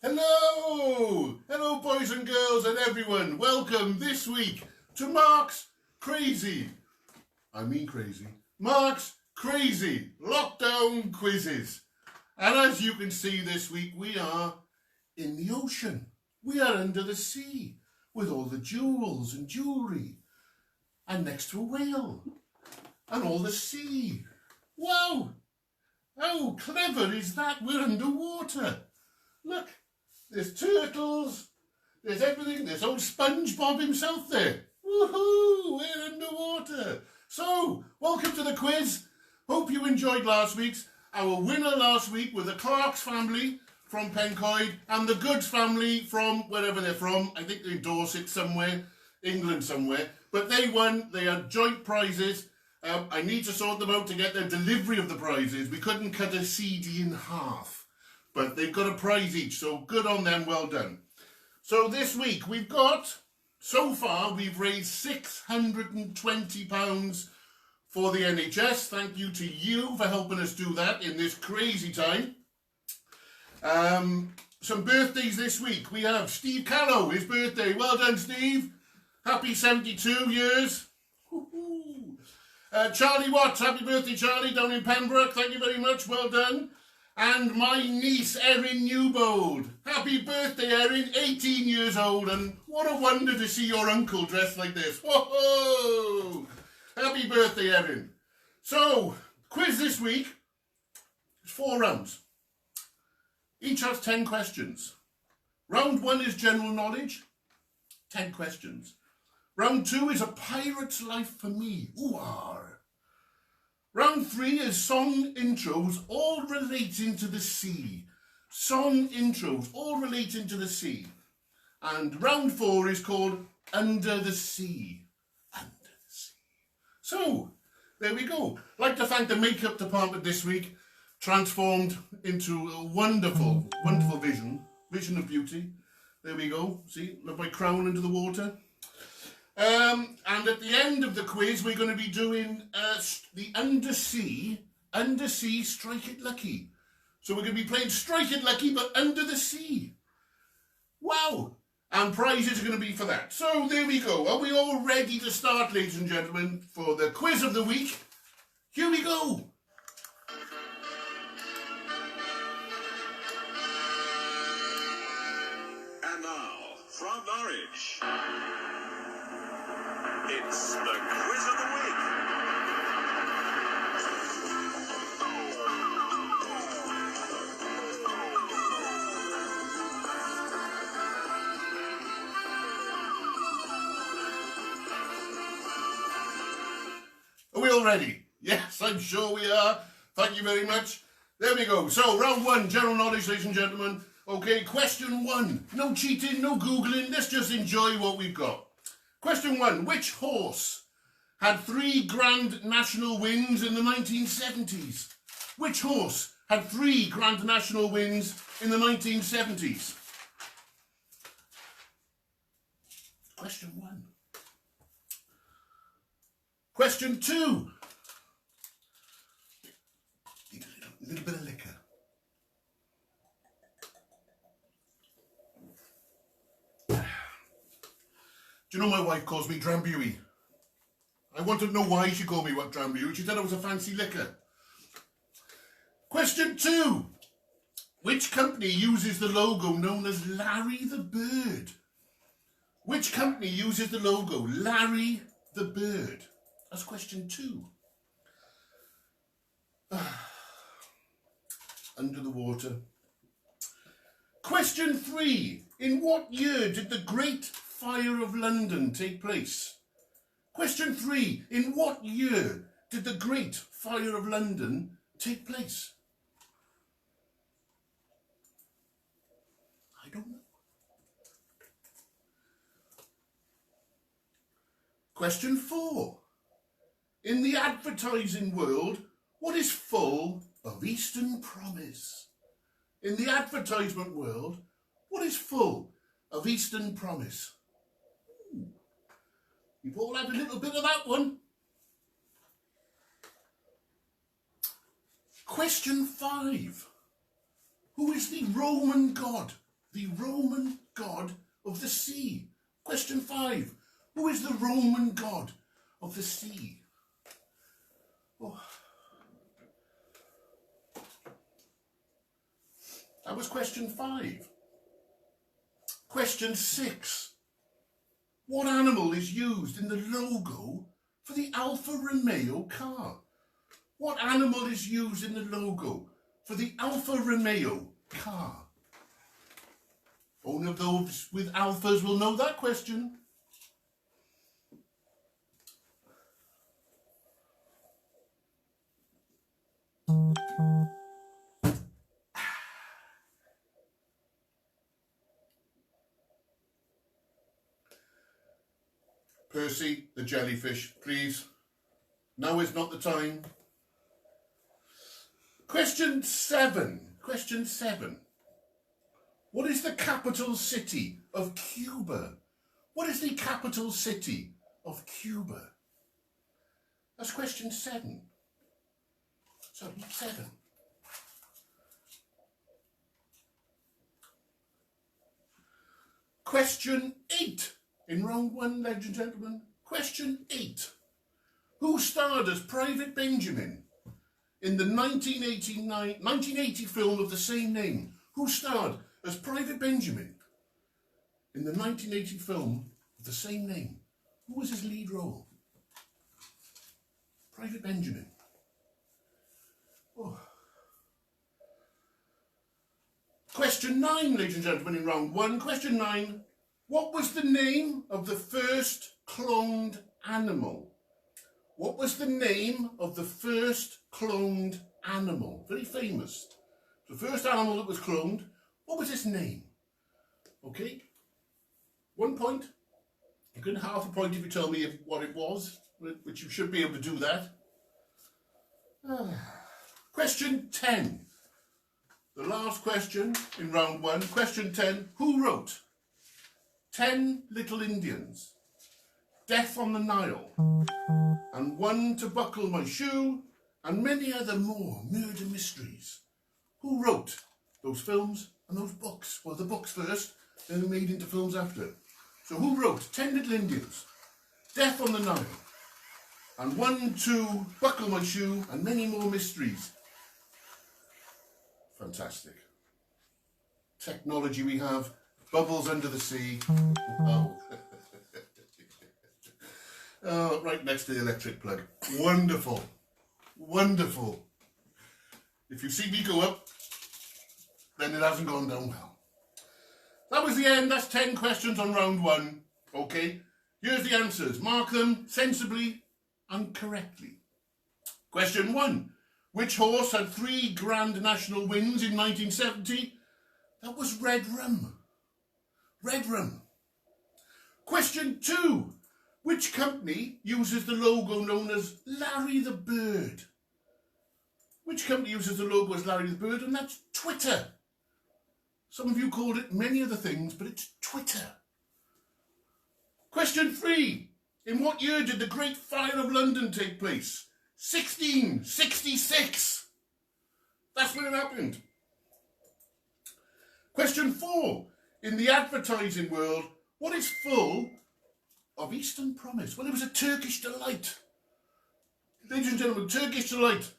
Hello! Hello boys and girls and everyone. Welcome this week to Mark's Crazy Lockdown Quizzes. And as you can see this week, we are in the ocean. We are under the sea with all the jewels and jewellery and next to a whale and all the sea. Wow! How clever is that? We're underwater. Look. There's turtles, there's everything, there's old SpongeBob himself there. Woohoo, we're underwater. So, welcome to the quiz. Hope you enjoyed last week's. Our winner last week were the Clark's family from Pencoed and the Goods family from wherever they're from. I think they're in Dorset somewhere, England somewhere. But they won, they had joint prizes. I need to sort them out to get their delivery of the prizes. We couldn't cut a CD in half. But they've got a prize each, so good on them, well done. So this week we've got, so far we've raised £620 for the NHS. Thank you to you for helping us do that in this crazy time. Some birthdays this week. We have Steve Callow, his birthday. Well done, Steve. Happy 72 years. Charlie Watts, happy birthday, Charlie, down in Pembroke. Thank you very much, well done. And my niece, Erin Newbold. Happy birthday, Erin, 18 years old, and what a wonder to see your uncle dressed like this. Whoa! Happy birthday, Erin. So, quiz this week is 4 rounds. Each has 10 questions. Round 1 is general knowledge, 10 questions. Round 2 is a pirate's life for me. Ooh-ah. Round 3 is song intros, all relating to the sea. Song intros, all relating to the sea. And round 4 is called Under the Sea. Under the Sea. So, there we go. I'd like to thank the makeup department this week. Transformed into a wonderful, wonderful vision. Vision of beauty. There we go. See, look, my crown under the water. And at the end of the quiz, we're going to be doing the Undersea Strike It Lucky. So we're going to be playing Strike It Lucky, but under the sea. Wow! And prizes are going to be for that. So there we go. Are we all ready to start, ladies and gentlemen, for the quiz of the week? Here we go. And now, from Norwich, it's the quiz of the week. already? Yes, I'm sure we are. Thank you very much. There we go. So, round one, general knowledge, ladies and gentlemen. Okay, question one. No cheating, no Googling. Let's just enjoy what we've got. Question one. Which horse had 3 Grand National wins in the 1970s? Which horse had 3 Grand National wins in the 1970s? Question one. Question two. Need a little bit of liquor. Do you know my wife calls me Drambuie? I wanted to know why she called me what Drambuie. She said it was a fancy liquor. Question two. Which company uses the logo known as Larry the Bird? Which company uses the logo Larry the Bird? That's question two. Under the water. Question three. In what year did the Great Fire of London take place? Question three. In what year did the Great Fire of London take place? I don't know. Question four. In the advertising world, what is full of Eastern promise? In the advertisement world, what is full of Eastern promise? You've all had a little bit of that one. Question five. Who is the Roman god? The Roman god of the sea. Question five. Who is the Roman god of the sea? Oh. That was question five. Question six. What animal is used in the logo for the Alfa Romeo car? What animal is used in the logo for the Alfa Romeo car? Only of those with alphas will know that question. Percy, the jellyfish, please. Now is not the time. Question seven. Question seven. What is the capital city of Cuba? What is the capital city of Cuba? That's question seven. Sorry, seven. Question eight. In round one, ladies and gentlemen. Question eight. Who starred as Private Benjamin in the 1980 film of the same name? Who starred as Private Benjamin in the 1980 film of the same name? Who was his lead role? Private Benjamin. Oh. Question 9, ladies and gentlemen, in round one. Question 9. What was the name of the first cloned animal? What was the name of the first cloned animal? Very famous. The first animal that was cloned. What was its name? Okay. 1 point. You get half a point if you tell me what it was, which you should be able to do that. Question 10. The last question in round one. Question 10. Who wrote 10 Little Indians, Death on the Nile, and One to Buckle My Shoe, and many other more murder mysteries? Who wrote those films and those books? Well, the books first, then they're made into films after. So who wrote 10 Little Indians, Death on the Nile, and One to Buckle My Shoe, and many more mysteries? Fantastic. Technology we have. Bubbles under the sea. Oh. Oh, right next to the electric plug. Wonderful. Wonderful. If you see me go up, then it hasn't gone down well. That was the end. That's 10 questions on round one. Okay. Here's the answers. Mark them sensibly and correctly. Question 1. Which horse had 3 Grand National wins in 1970? That was Red Rum. Red Rum. Question 2. Which company uses the logo known as Larry the Bird? Which company uses the logo as Larry the Bird? And that's Twitter. Some of you called it many other things, but it's Twitter. Question 3. In what year did the Great Fire of London take place? 1666. That's when it happened. Question 4. In the advertising world, what is full of Eastern promise? Well, it was a Turkish delight. Ladies and gentlemen, Turkish delight.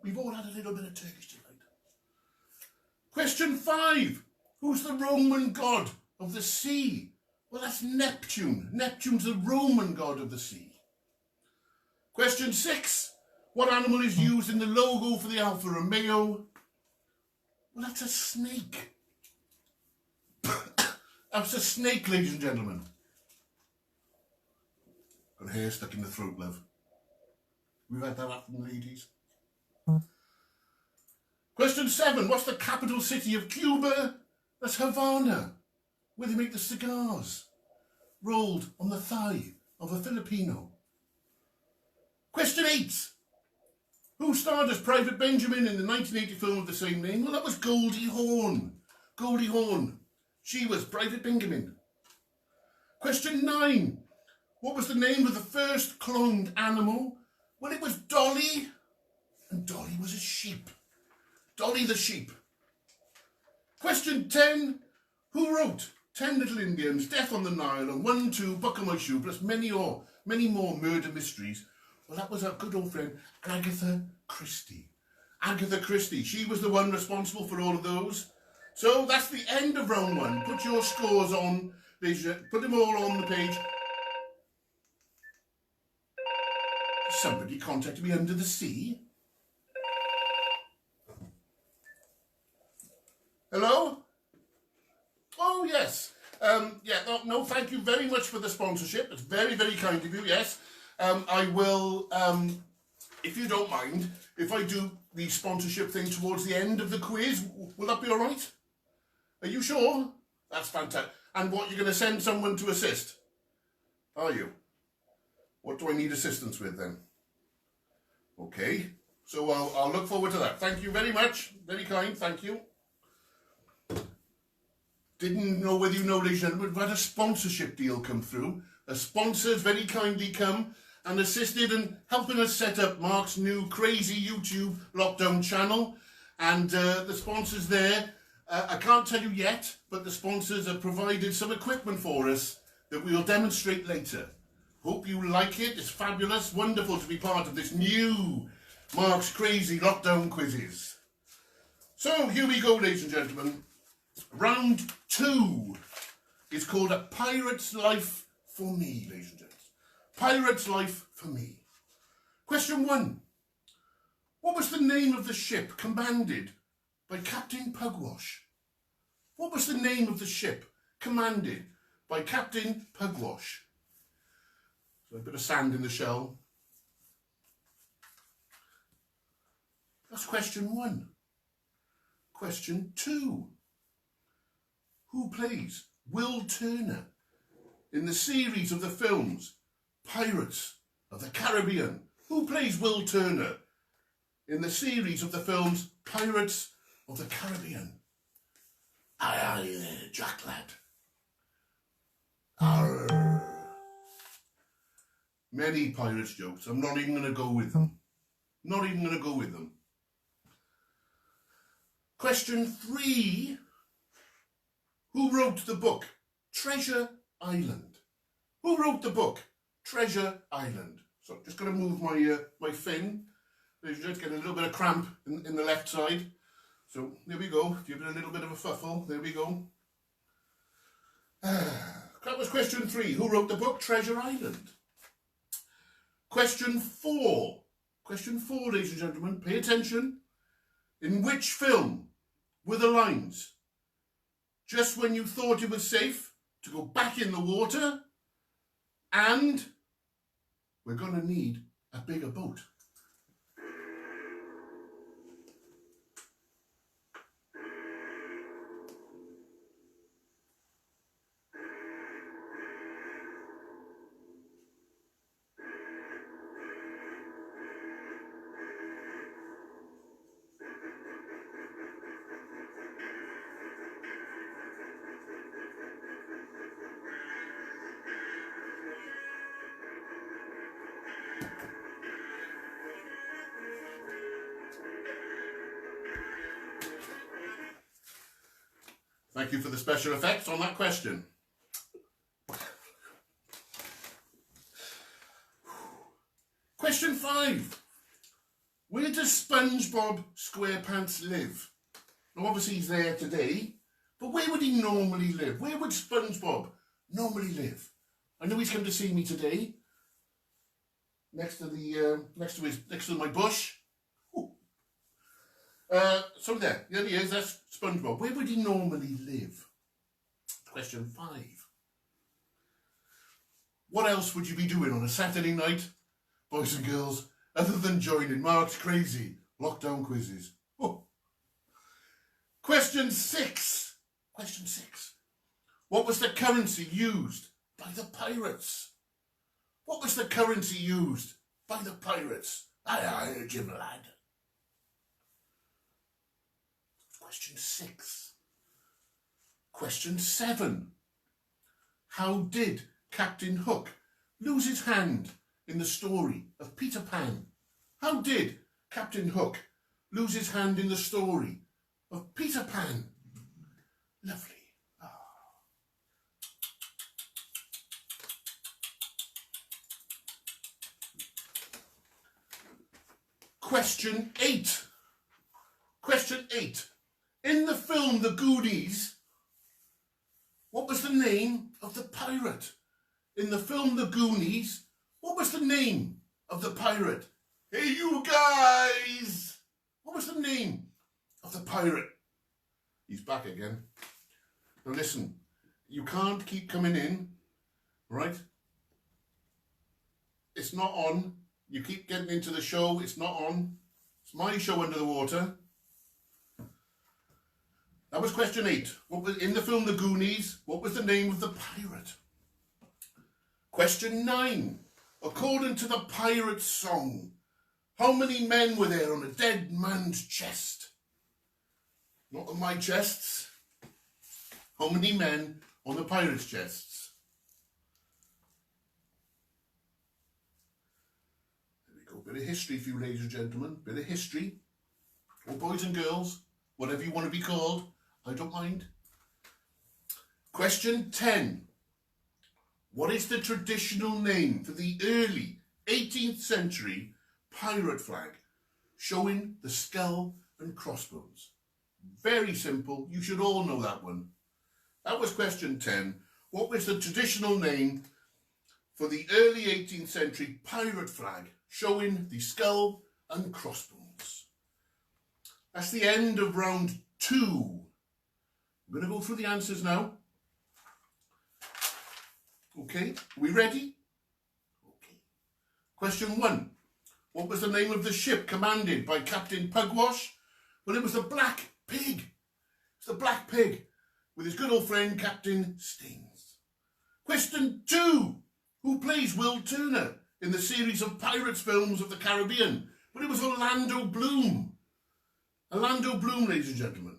We've all had a little bit of Turkish delight. Question 5. Who's the Roman god of the sea? Well, that's Neptune. Neptune's the Roman god of the sea. Question 6. What animal is used in the logo for the Alfa Romeo? Well, that's a snake. That's a snake, ladies and gentlemen. Got hair stuck in the throat, love. We've had that happen, ladies. Question 7. What's the capital city of Cuba? That's Havana, where they make the cigars, rolled on the thigh of a Filipino. Question 8. Who starred as Private Benjamin in the 1980 film of the same name? Well, that was Goldie Hawn. Goldie Hawn. She was Private Benjamin. Question 9. What was the name of the first cloned animal? Well, it was Dolly. And Dolly was a sheep. Dolly the sheep. Question 10. Who wrote 10 Little Indians, Death on the Nile, and 1, 2, Buckle My Shoe, plus many more murder mysteries? Well, that was our good old friend Agatha Christie. Agatha Christie. She was the one responsible for all of those. So that's the end of round 1. Put your scores on. Put them all on the page. Somebody contacted me under the sea. Hello? Oh, yes. No, thank you very much for the sponsorship. It's very, very kind of you, yes. I will, if you don't mind, if I do the sponsorship thing towards the end of the quiz, will that be all right? Are you sure? That's fantastic. And what, you're going to send someone to assist? Are you? What do I need assistance with then? Okay. So I'll look forward to that. Thank you very much. Very kind. Thank you. Didn't know whether you know, ladies and gentlemen, we've had a sponsorship deal come through. A sponsor's very kindly come and assisted in helping us set up Mark's new crazy YouTube lockdown channel. And the sponsor's there. I can't tell you yet, but the sponsors have provided some equipment for us that we will demonstrate later. Hope you like it. It's fabulous. Wonderful to be part of this new Mark's crazy lockdown quizzes. So here we go, ladies and gentlemen. Round 2 is called A Pirate's Life for Me, ladies and gents. Pirate's Life for Me. Question 1. What was the name of the ship commanded by Captain Pugwash? What was the name of the ship commanded by Captain Pugwash? So a bit of sand in the shell. That's question 1. Question 2. Who plays Will Turner in the series of the films Pirates of the Caribbean? Who plays Will Turner in the series of the films Pirates of the Caribbean? Aye, aye, there, Jack lad. Arr. Many pirates jokes. I'm not even going to go with them. Not even going to go with them. Question 3. Who wrote the book Treasure Island? Who wrote the book Treasure Island? So just going to move my fin. Just get a little bit of cramp in the left side. So there we go. Give it a little bit of a fuffle. There we go. That was question 3. Who wrote the book Treasure Island? Question 4. Question 4, ladies and gentlemen. Pay attention. In which film were the lines, "Just when you thought it was safe to go back in the water," and "we're going to need a bigger boat"? Thank you for the special effects on that question. Question 5. Where does SpongeBob SquarePants live? Now obviously he's there today, but where would he normally live? Where would SpongeBob normally live? I know he's come to see me today. Next to my bush. So there he is, that's SpongeBob. Where would he normally live? Question 5. What else would you be doing on a Saturday night, boys and girls, other than joining Mark's crazy lockdown quizzes? Oh. Question 6. Question 6. What was the currency used by the pirates? What was the currency used by the pirates? I heard you, lad. Question 6. Question 7. How did Captain Hook lose his hand in the story of Peter Pan? How did Captain Hook lose his hand in the story of Peter Pan? Lovely. Question 8. Question 8. In the film The Goonies, what was the name of the pirate? In the film The Goonies, what was the name of the pirate? Hey, you guys! What was the name of the pirate? He's back again. Now listen, you can't keep coming in, right? It's not on. You keep getting into the show, it's not on. It's my show under the water. That was question 8. What was in the film The Goonies? What was the name of the pirate? Question 9. According to the pirate song, how many men were there on a dead man's chest? Not on my chests. How many men on the pirates' chests? There we go. Bit of history for you, ladies and gentlemen. Bit of history. Or boys and girls, whatever you want to be called. I don't mind. Question 10. What is the traditional name for the early 18th century pirate flag showing the skull and crossbones? Very simple. You should all know that one. That was question 10. What was the traditional name for the early 18th century pirate flag showing the skull and crossbones? That's the end of round 2. I'm going to go through the answers now. Okay, are we ready? Okay. Question 1. What was the name of the ship commanded by Captain Pugwash? Well, it was the Black Pig. It's the Black Pig with his good old friend Captain Stings. Question 2. Who plays Will Turner in the series of Pirates films of the Caribbean? Well, it was Orlando Bloom. Orlando Bloom, ladies and gentlemen.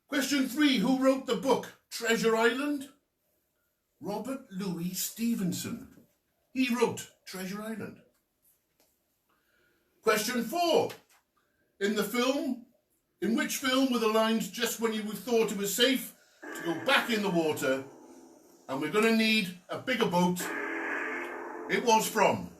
Question 3. Who wrote the book Treasure Island? Robert Louis Stevenson. He wrote Treasure Island. Question 4. In which film were the lines just when you thought it was safe to go back in the water and we're going to need a bigger boat? It was from.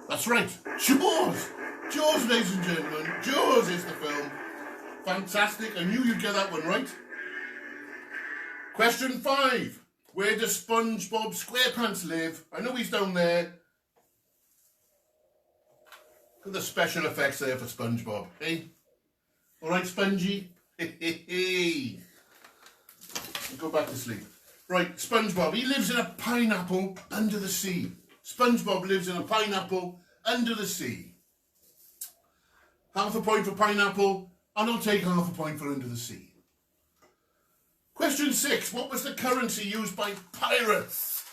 That's right, Jaws! Jaws, ladies and gentlemen, Jaws is the film. Fantastic, I knew you'd get that one right. Question 5. Where does SpongeBob SquarePants live? I know he's down there. Look at the special effects there for SpongeBob, eh? Alright, Spongy? Hey. Go back to sleep. Right, SpongeBob, he lives in a pineapple under the sea. SpongeBob lives in a pineapple under the sea. Half a point for pineapple, and I'll take half a point for under the sea. Question 6. What was the currency used by pirates?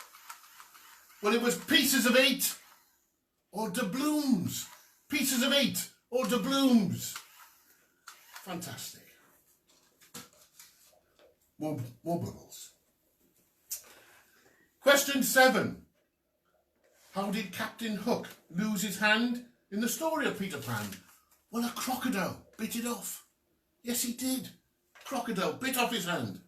Well, it was pieces of 8 or doubloons. Pieces of 8 or doubloons. Fantastic. More bubbles. Question 7. How did Captain Hook lose his hand in the story of Peter Pan? Well, a crocodile bit it off. Yes, he did. Crocodile bit off his hand.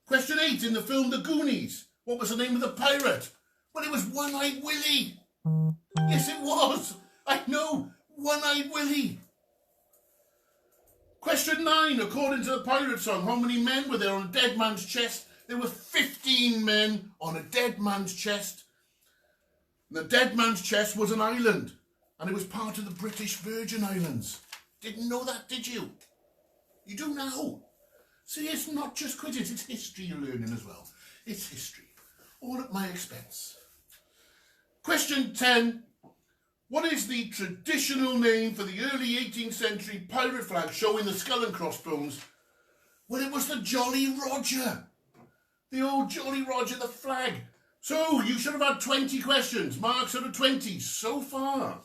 Question 8, in the film The Goonies, what was the name of the pirate? Well, it was One-Eyed Willie. Yes, it was. I know, One-Eyed Willie. Question 9, according to the pirate song, how many men were there on a dead man's chest? There were 15 men on a dead man's chest. The dead man's chest was an island, and it was part of the British Virgin Islands. Didn't know that, did you? You do now. See, it's not just Quidditch, it's history you're learning as well. It's history, all at my expense. Question 10. What is the traditional name for the early 18th century pirate flag showing the skull and crossbones? Well, it was the Jolly Roger. The old Jolly Roger, the flag. So, you should have had 20 questions. Marks out of 20 so far.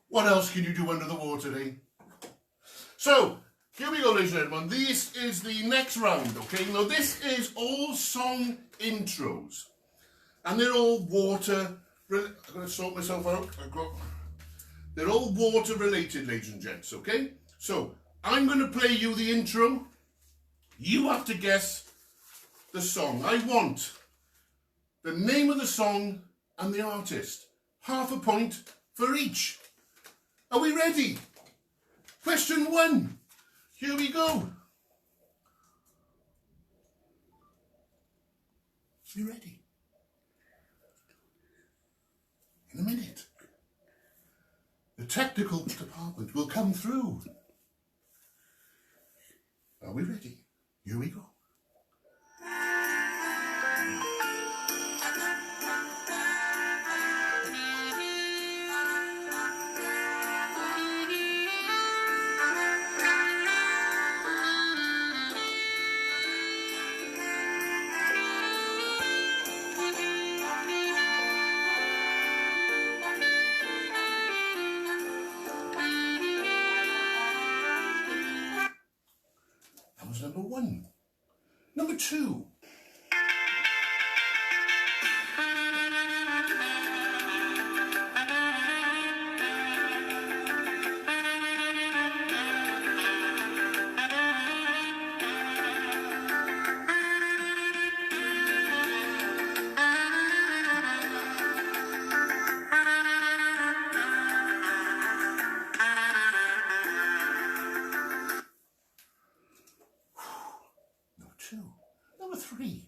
What else can you do under the water, eh? So, here we go, ladies and gentlemen. This is the next round, okay? Now, this is all song intros. And they're all water... I'm going to sort myself out. They're all water related, ladies and gents, okay? So, I'm going to play you the intro. You have to guess the song. I want the name of the song and the artist. Half a point for each. Are we ready? Question 1. Here we go. You ready? In a minute. The technical department will come through. Are we ready? Here we go. Number 1. Number 2. Number 3.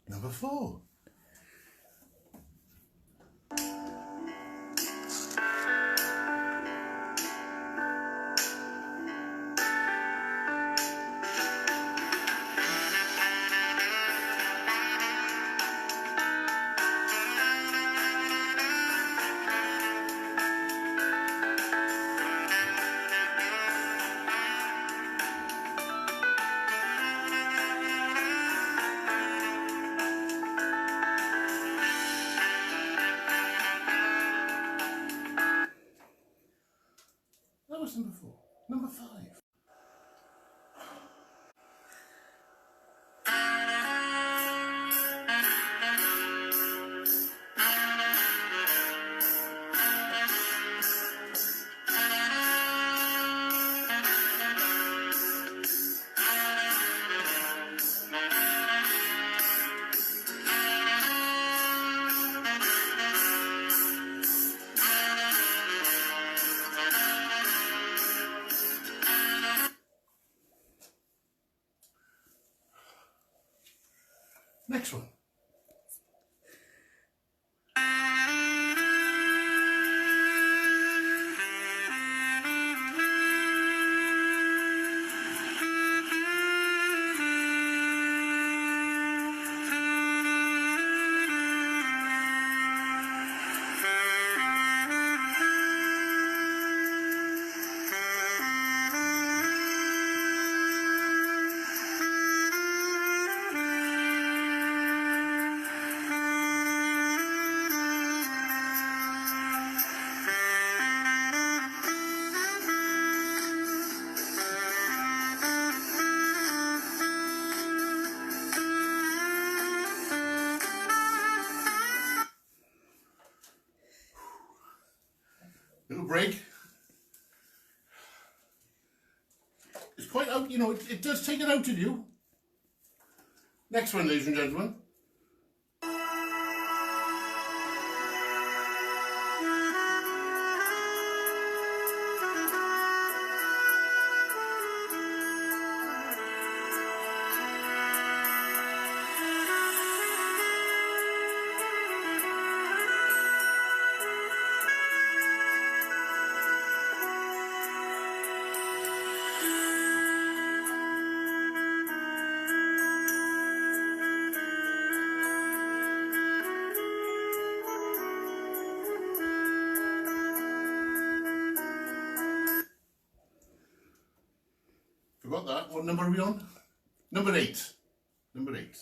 Number 4. That was number 4. Number 5. Next one. Little break. It's quite out, you know, it does take it out of you. Next one, ladies and gentlemen. Forgot that. What number are we on? Number 8. Number 8.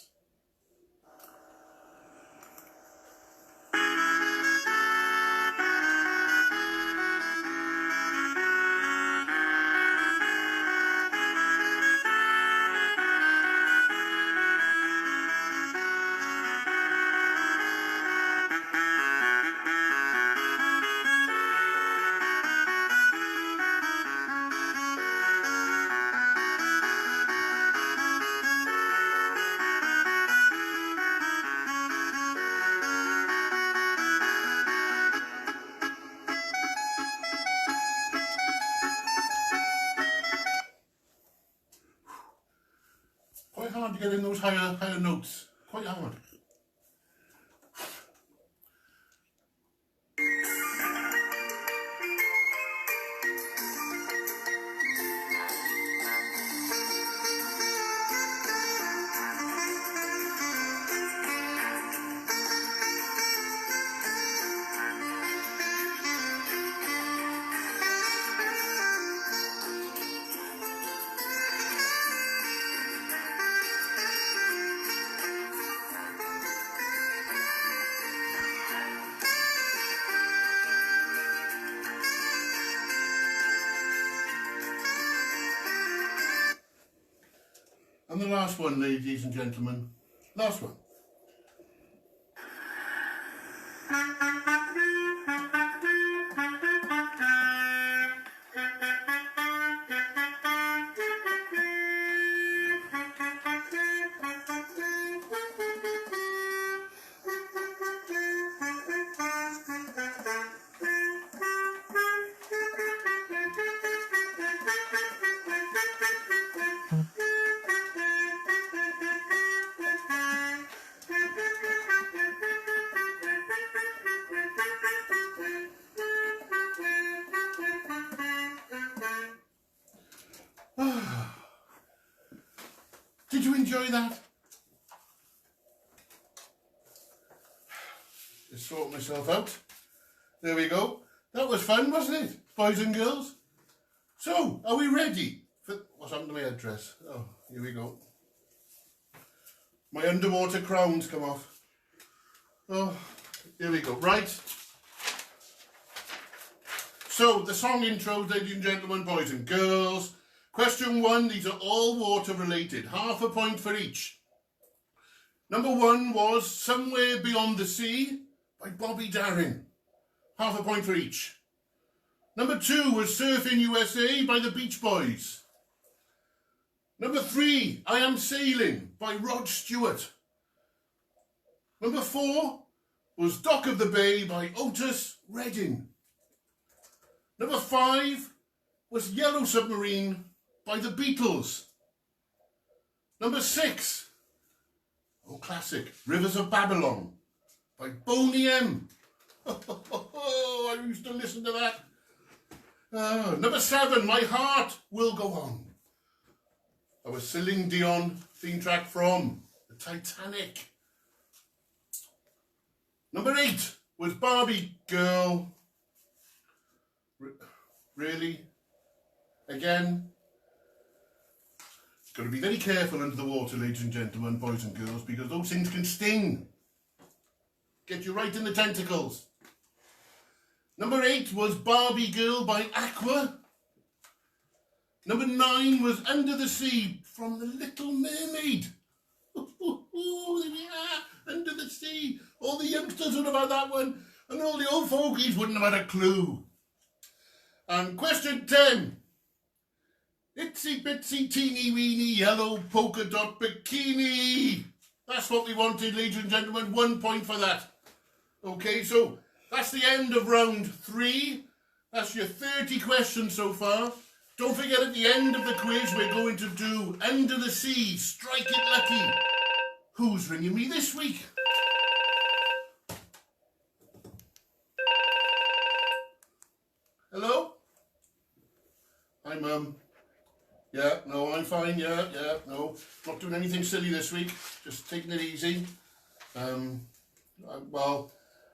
Quite hard to get in those higher notes. Quite hard. And the last one, ladies and gentlemen. Last one. Did you enjoy that? Just sort myself out. There we go. That was fun, wasn't it, boys and girls? So, are we ready? What's happened to my headdress? Oh, here we go. My underwater crown's come off. Oh, here we go. Right. So, the song intro, ladies and gentlemen, boys and girls. Question 1, these are all water related. Half a point for each. Number 1 was Somewhere Beyond the Sea by Bobby Darin. Half a point for each. Number 2 was Surfing USA by the Beach Boys. Number 3, I Am Sailing by Rod Stewart. Number 4 was Dock of the Bay by Otis Redding. Number 5 was Yellow Submarine by the Beatles. Number 6, Oh, classic. Rivers of Babylon by Boney M. Oh, I used to listen to that. Number 7, My Heart Will Go On. Our Celine Dion theme track from the Titanic. Number 8 was Barbie Girl. Really? Again? Got to be very careful under the water, ladies and gentlemen, boys and girls, because those things can sting. Get you right in the tentacles. Number 8 was Barbie Girl by Aqua. Number 9 was Under the Sea from The Little Mermaid. There we are, Under the Sea. All the youngsters would have had that one, and all the old fogies wouldn't have had a clue. And question 10. Itsy bitsy teeny weeny yellow polka dot bikini. That's what we wanted, ladies and gentlemen. 1 point for that. Okay, so that's the end of round 3. That's your 30 questions so far. Don't forget, at the end of the quiz, we're going to do Under the Sea, Strike It Lucky. Who's ringing me this week? Hello? Hi, Mum. Yeah, no, I'm fine, yeah, no. Not doing anything silly this week, just taking it easy. Well,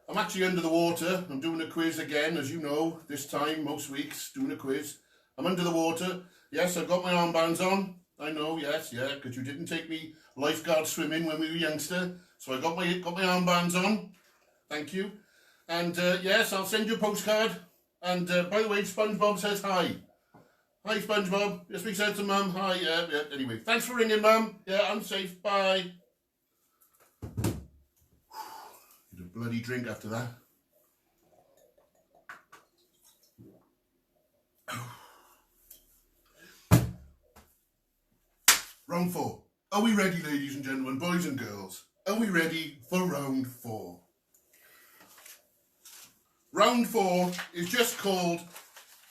I'm actually under the water. I'm doing a quiz again, as you know, this time, most weeks, doing a quiz. I'm under the water. Yes, I've got my armbands on. I know, yes, yeah, because you didn't take me lifeguard swimming when we were youngster. So I got my armbands on. Thank you. And yes, I'll send you a postcard. And by the way, SpongeBob says hi. Hi, SpongeBob. Just we said to Mum. Hi, yeah. Anyway, thanks for ringing, Mum. Yeah, I'm safe. Bye. Need a bloody drink after that. Round 4. Are we ready, ladies and gentlemen, boys and girls? Are we ready for round 4? Round 4 is just called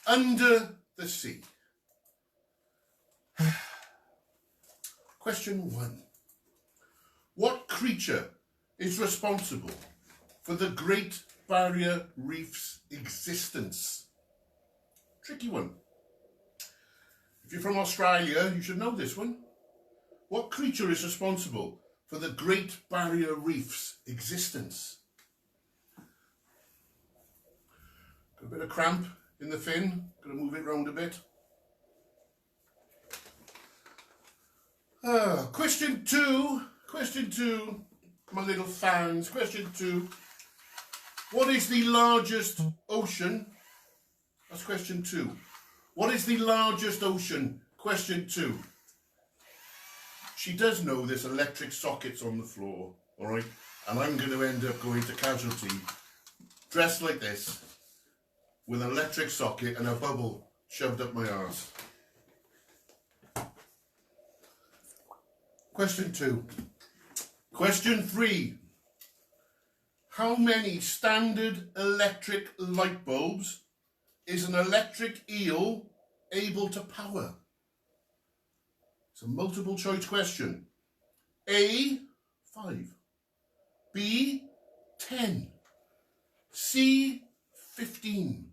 Under the Sea. Question 1. What creature is responsible for the Great Barrier Reef's existence? Tricky one. If you're from Australia, you should know this one. What creature is responsible for the Great Barrier Reef's existence? Got a bit of cramp in the fin. Got to move it round a bit. Question 2, my little fans. Question 2. What is the largest ocean? That's question 2. What is the largest ocean? Question 2. She does know there's electric sockets on the floor, alright? And I'm going to end up going to casualty, dressed like this, with an electric socket and a bubble shoved up my arse. Question 2. Question 3. How many standard electric light bulbs is an electric eel able to power? It's a multiple choice question. A, 5. B, 10. C, 15.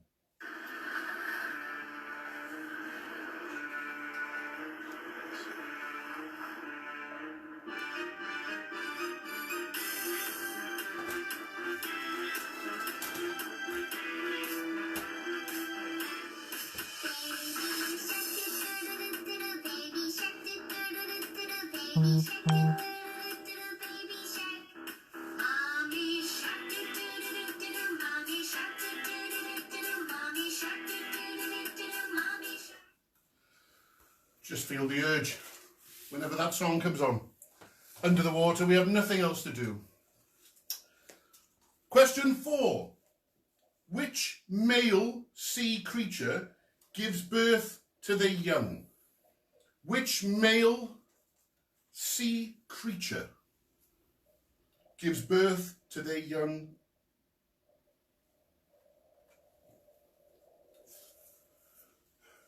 Just feel the urge whenever that song comes on. Under the water, we have nothing else to do. Question 4. Which male sea creature gives birth to their young? Which male sea creature gives birth to their young?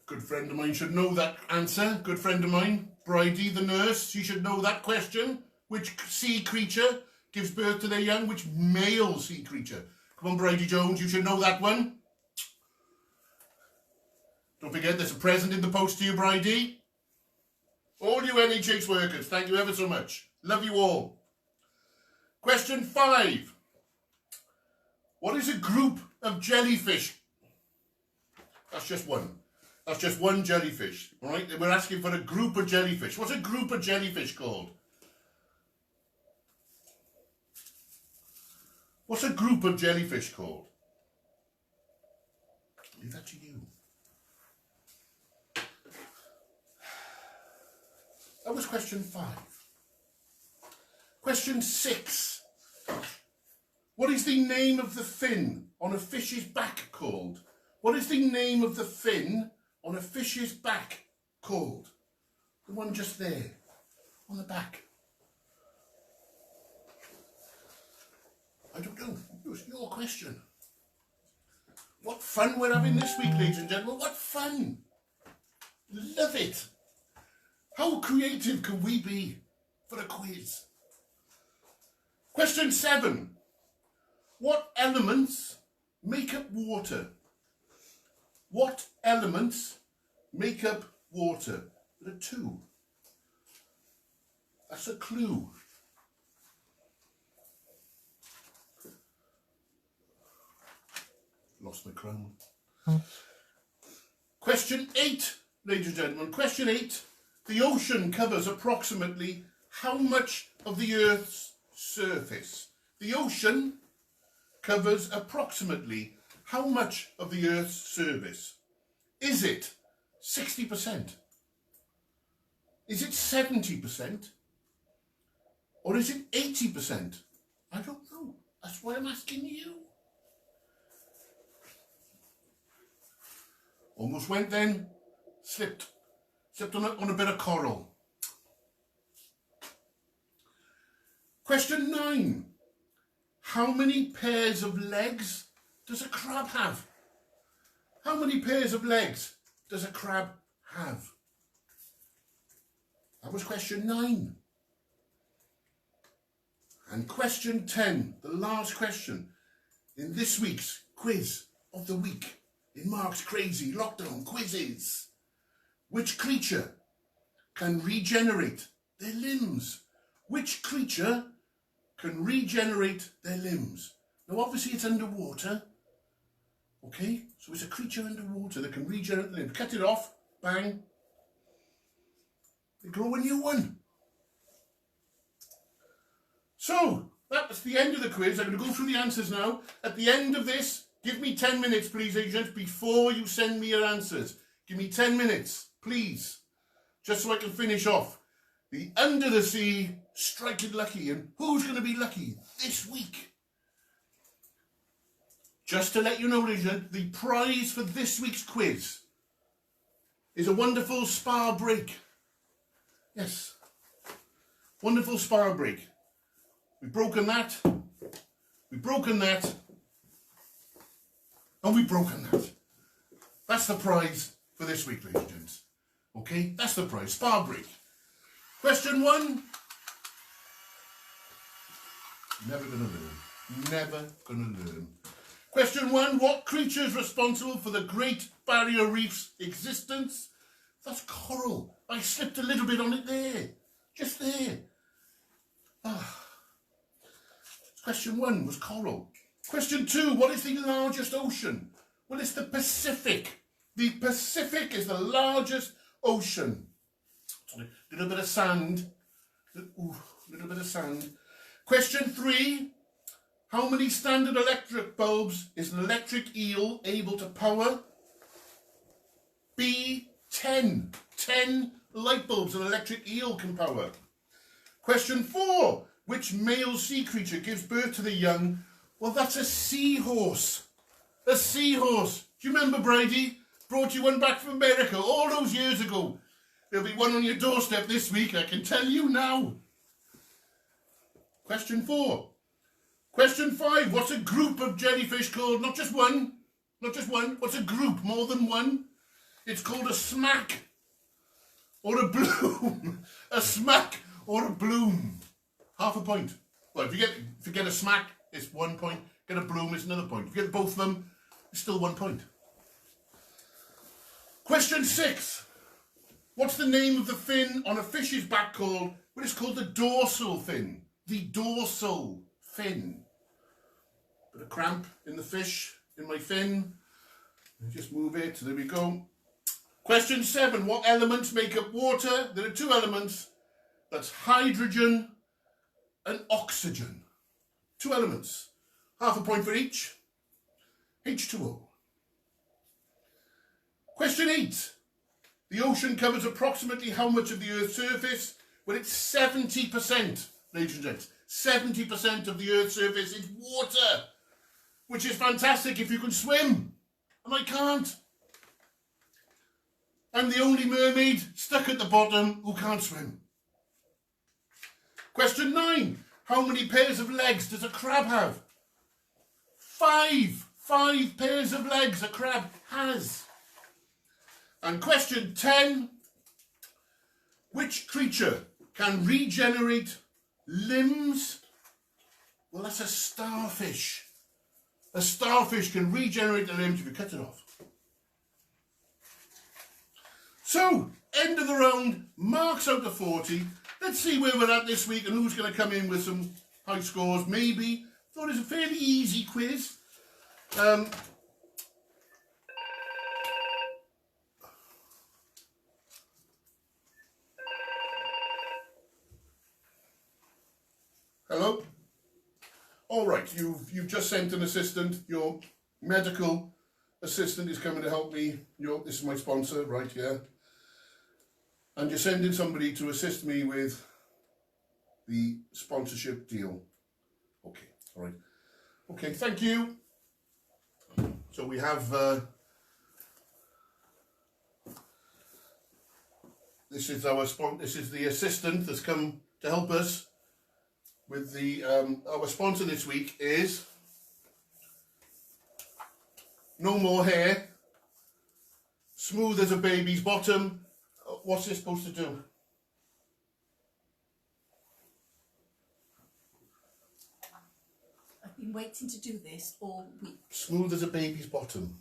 Good friend of mine should know that answer. Good friend of mine, Bridie the nurse, she should know that question. which sea creature gives birth to their young? Which male sea creature? Come on, Bridie Jones, you should know that one. Don't forget, there's a present in the post to you, Bridie. All you NHS workers, thank you ever so much. Love you all. Question 5. What is a group of jellyfish? That's just one. That's just one jellyfish, all right? We're asking for a group of jellyfish. What's a group of jellyfish called? What's a group of jellyfish called? Leave that to you. That was question 5. Question 6. What is the name of the fin on a fish's back called? What is the name of the fin on a fish's back called? The one just there, on the back. I don't know. It's your question. What fun we're having this week, ladies and gentlemen. What fun. Love it. How creative can we be for a quiz? Question 7. What elements make up water? What elements make up water? There are 2. That's a clue. Lost my crown. Question 8, ladies and gentlemen. Question 8. The ocean covers approximately how much of the Earth's surface? The ocean covers approximately how much of the Earth's surface? Is it 60%? Is it 70%? Or is it 80%? I don't know. That's why I'm asking you. Almost went then, slipped on a bit of coral. Question 9. How many pairs of legs does a crab have? How many pairs of legs does a crab have? That was question 9. And question 10, the last question in this week's quiz of the week, in Mark's crazy lockdown quizzes. Which creature can regenerate their limbs? Which creature can regenerate their limbs? Now obviously it's underwater, okay? So it's a creature underwater that can regenerate the limbs. Cut it off, bang. They grow a new one. So, that's the end of the quiz. I'm going to go through the answers now. At the end of this, give me 10 minutes, please, agents, before you send me your answers. Give me 10 minutes, please, just so I can finish off. The Under the Sea Strike It Lucky. And who's going to be lucky this week? Just to let you know, agent, the prize for this week's quiz is a wonderful spa break. Yes, wonderful spa break. We've broken that. We've broken that. And we've broken that. That's the prize for this week, ladies and gents. Okay, that's the prize. Spa break. Question 1. Never gonna learn. Never gonna learn. Question 1. What creature is responsible for the Great Barrier Reef's existence? That's coral. I slipped a little bit on it there. Just there. Question 1 was coral. Question 2, what is the largest ocean? Well, it's the Pacific. The Pacific is the largest ocean. Sorry, a little bit of sand. Ooh, a little bit of sand. Question 3, how many standard electric bulbs is an electric eel able to power? B, 10. 10 light bulbs an electric eel can power. Question 4, which male sea creature gives birth to the young? Well, that's a seahorse. A seahorse. Do you remember, Bridie? Brought you one back from America all those years ago. There'll be one on your doorstep this week, I can tell you now. Question 4. Question 5. What's a group of jellyfish called? Not just one. Not just one. What's a group? More than one. It's called a smack. Or a bloom. A smack or a bloom. half a point. Well, if you get a smack, it's 1 point. Get a bloom, it's another point. If you get both of them, it's still 1 point. Question 6. What's the name of the fin on a fish's back called? Well, it's called the dorsal fin. The dorsal fin. Bit of cramp in the fish, in my fin. Just move it. There we go. Question 7. What elements make up water? There are 2 elements. That's hydrogen and oxygen. 2 elements. Half a point for each. H2O. Question 8. The ocean covers approximately how much of the Earth's surface? Well, it's 70%, ladies and gents. 70% of the Earth's surface is water, which is fantastic if you can swim. And I can't. I'm the only mermaid stuck at the bottom who can't swim. Question 9. How many pairs of legs does a crab have? 5. 5 pairs of legs a crab has. And question 10. Which creature can regenerate limbs? Well, that's a starfish. A starfish can regenerate the limbs if you cut it off. So, end of the round, marks out of 40. Let's see where we're at this week and who's going to come in with some high scores, maybe. Thought it was a fairly easy quiz. Hello? All right, you've just sent an assistant. Your medical assistant is coming to help me. This is my sponsor, right here. And you're sending somebody to assist me with the sponsorship deal. Okay, all right. Okay, thank you. So we have this is the assistant that's come to help us with the our sponsor this week is No More Hair, smooth as a baby's bottom. What's this supposed to do? I've been waiting to do this all week. Smooth as a baby's bottom.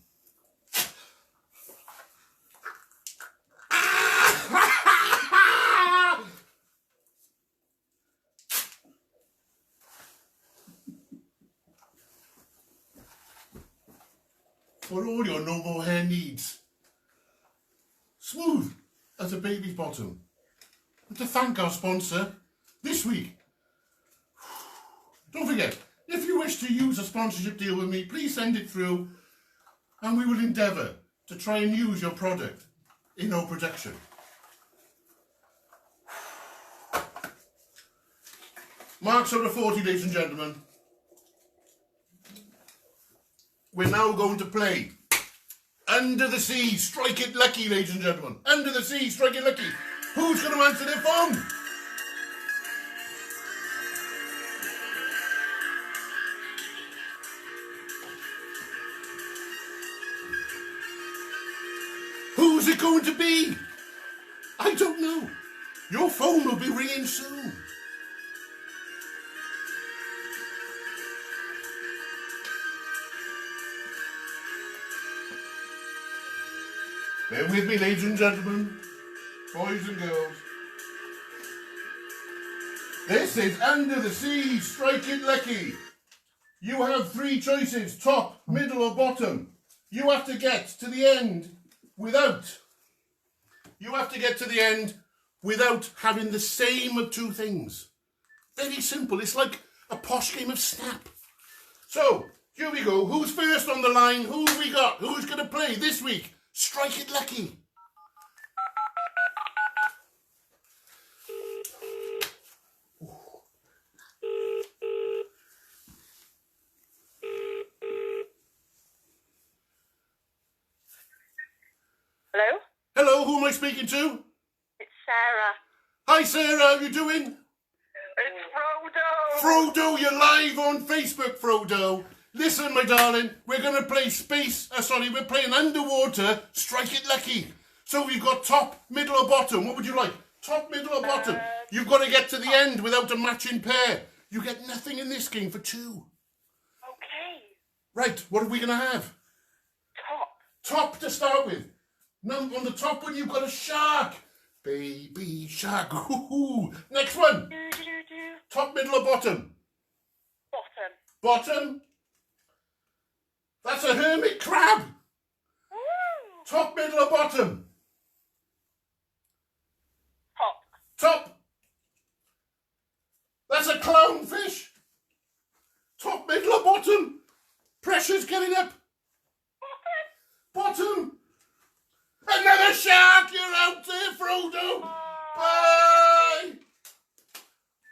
For all your No More Hair needs. Smooth as a baby's bottom. And to thank our sponsor this week. Don't forget, if you wish to use a sponsorship deal with me, please send it through and we will endeavour to try and use your product in our production. Marks out of 40, ladies and gentlemen. We're now going to play Under the Sea, Strike It Lucky, ladies and gentlemen. Under the Sea, Strike It Lucky. Who's going to answer their phone? Who's it going to be? I don't know. Your phone will be ringing soon. Bear with me, ladies and gentlemen, boys and girls. This is Under the Sea, Strike It Lucky. You have 3 choices, top, middle or bottom. You have to get to the end without having the same of 2 things. Very simple. It's like a posh game of Snap. So, here we go. Who's first on the line? Who have we got? Who's going to play this week? Strike It Lucky. Hello? Hello, who am I speaking to? It's Sarah. Hi Sarah, how you doing? It's Frodo! Frodo, you're live on Facebook, Frodo. Listen, my darling, we're going to play we're playing Underwater Strike It Lucky. So we've got top, middle or bottom. What would you like? Top, middle or bottom? You've got to get to the end without a matching pair. You get nothing in this game for 2. Okay. Right, what are we going to have? Top. Top to start with. On the top one, you've got a shark. Baby shark. Hoo-hoo. Next one. Do. Top, middle, or bottom? Bottom. Bottom. That's a hermit crab. Woo. Top, middle, or bottom? Top. Top. That's a clownfish. Top, middle, or bottom? Pressure's getting up. Bottom. Another shark. You're out there, Frodo. Bye.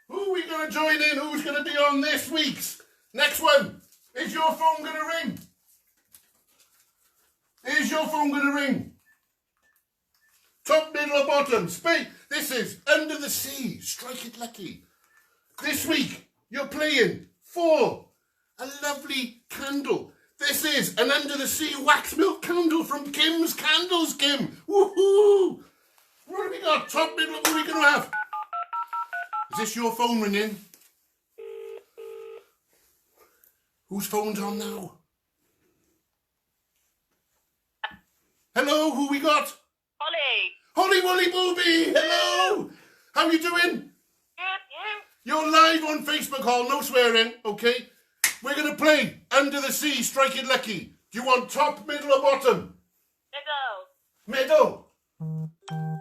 Who are we going to join in? Who's going to be on this week's? Next one. Is your phone going to ring? Is your phone going to ring? Top, middle, or bottom? This is Under the Sea. Strike it lucky. This week, you're playing for a lovely candle. This is an Under the Sea wax milk candle from Kim's Candles, Kim. Woohoo! What have we got? Top, middle, what are we going to have? Is this your phone ringing? Whose phone's on now? Hello, who we got? Holly. Holly Wolly Booby, hello! How you doing? Good. You. You're live on Facebook, Hall, no swearing, okay? We're going to play Under the Sea, Strike It Lucky. Do you want top, middle, or bottom? Middle. Middle.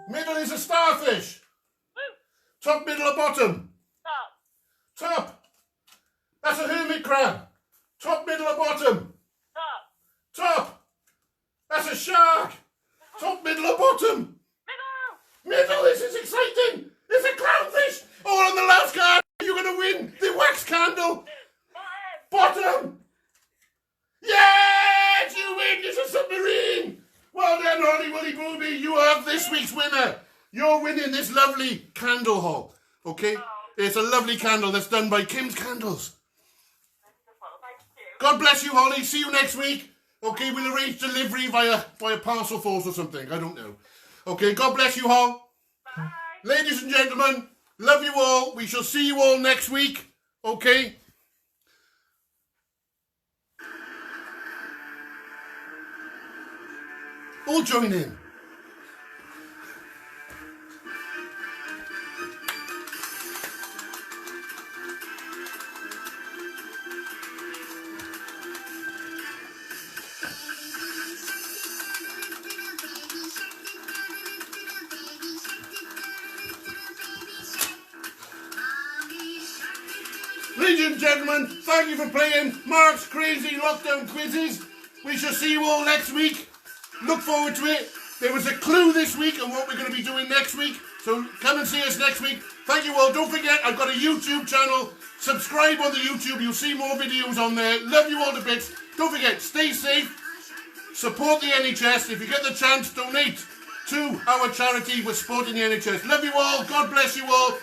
Middle is a starfish. Woo. Top, middle, or bottom? Top. Top. That's a hermit crab. Top, middle, or bottom? Top. Top. That's a shark. Top, middle, or bottom? Middle. Middle, this is exciting. It's a clownfish. Oh, on the last card, you're going to win the wax candle. Bottom. Yes, you win. It's a submarine. Well done, Holly Wolly Booby. You are this week's winner. You're winning this lovely candle haul. Okay? It's a lovely candle that's done by Kim's Candles. God bless you, Holly. See you next week. Okay, we'll arrange delivery via parcel force or something. I don't know. Okay, God bless you, Hall. Bye. Ladies and gentlemen, love you all. We shall see you all next week. Okay? All join in. Ladies and gentlemen, thank you for playing Mark's Crazy Lockdown Quizzes. We shall see you all next week. Look forward to it. There was a clue this week on what we're going to be doing next week. So come and see us next week. Thank you all. Don't forget, I've got a YouTube channel. Subscribe on the YouTube. You'll see more videos on there. Love you all to bits. Don't forget, stay safe. Support the NHS. If you get the chance, donate to our charity. We're supporting the NHS. Love you all. God bless you all.